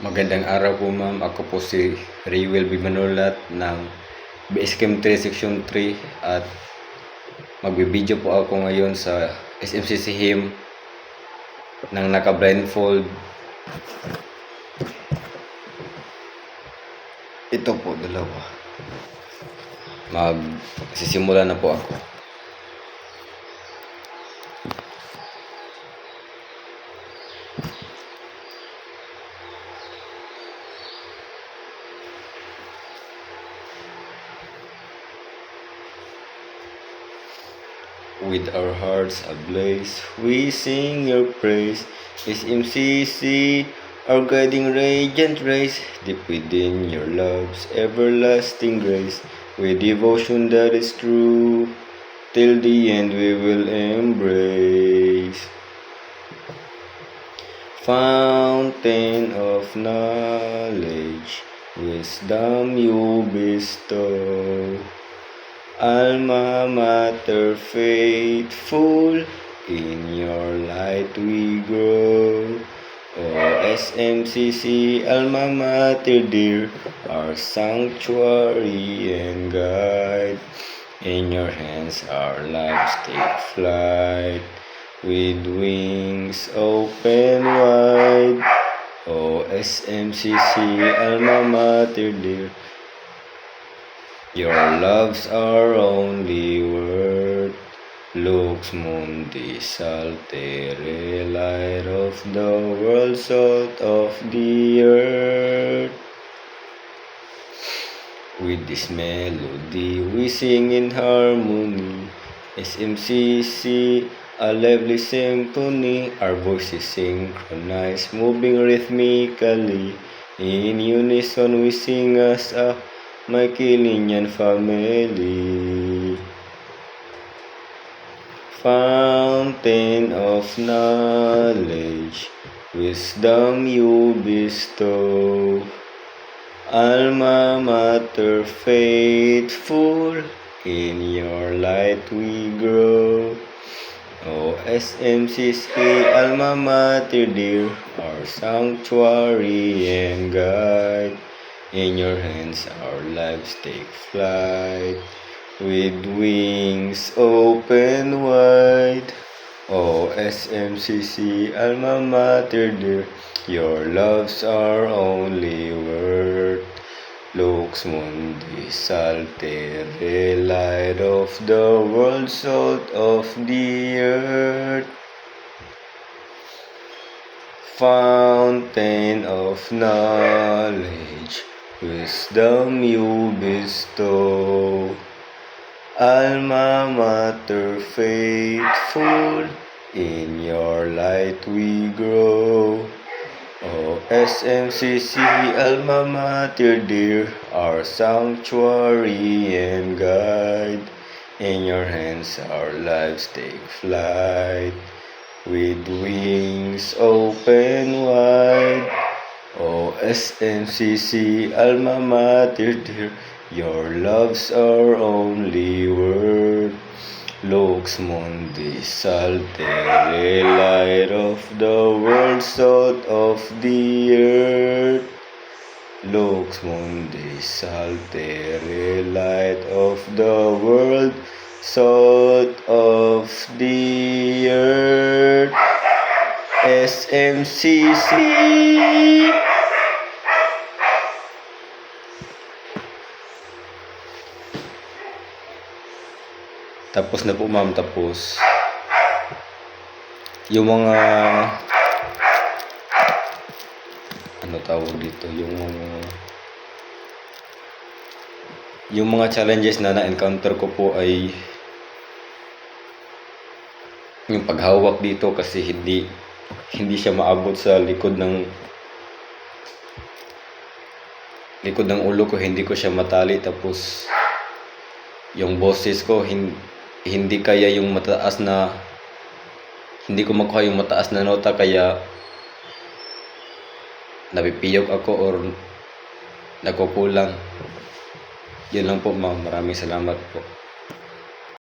Magandang araw po ma'am. Ako po si Raywell B. Manulat ng BSKM 3 Section 3 at magbibideo po ako ngayon sa SMCC HIM ng naka-blindfold. Ito po, dalawa. Magsisimula na po ako. With our hearts ablaze, we sing your praise. SMCC, our guiding radiant rays, deep within your love's everlasting grace. With devotion that is true, till the end we will embrace. Fountain of knowledge, wisdom you bestow. Alma Mater faithful, in your light we grow. Oh, SMCC Alma Mater dear, our sanctuary and guide. In your hands our lives take flight, with wings open wide. Oh, SMCC Alma Mater dear, your love's our only word. Lux Mundi Saltere, light of the world, salt of the earth. With this melody we sing in harmony. SMCC, a lively symphony. Our voices synchronized, moving rhythmically. In unison we sing as a my Kilinian family. Fountain of knowledge, wisdom you bestow. Alma Mater faithful, in your light we grow. Oh, SMCC Alma Mater dear, our sanctuary and guide. In your hands our lives take flight, with wings open wide. Oh, SMCC Alma Mater dear, your love's our only word. Lux Mundi Saltere, light of the world, salt of the earth. Fountain of knowledge, wisdom you bestow. Alma Mater faithful, in your light we grow. Oh, SMCC Alma Mater dear, our sanctuary and guide. In your hands our lives take flight, with wings open wide. Oh, SMCC Alma Mater dear, your love's our only word. Lux Mundi Saltere, light of the world, salt of the earth. Lux Mundi Saltere, light of the world, salt of the earth. SMCC. Tapos na po ma'am, tapos yung mga ano tawag dito, yung mga challenges na na-encounter ko po ay yung paghawak dito, kasi hindi siya maabot sa likod ng ulo ko, hindi ko siya matali. Tapos yung boses ko hindi kaya yung mataas na, hindi ko makuha yung mataas na nota, kaya napipiyok ako or nagkukulang. Yun lang po ma'am, maraming salamat po.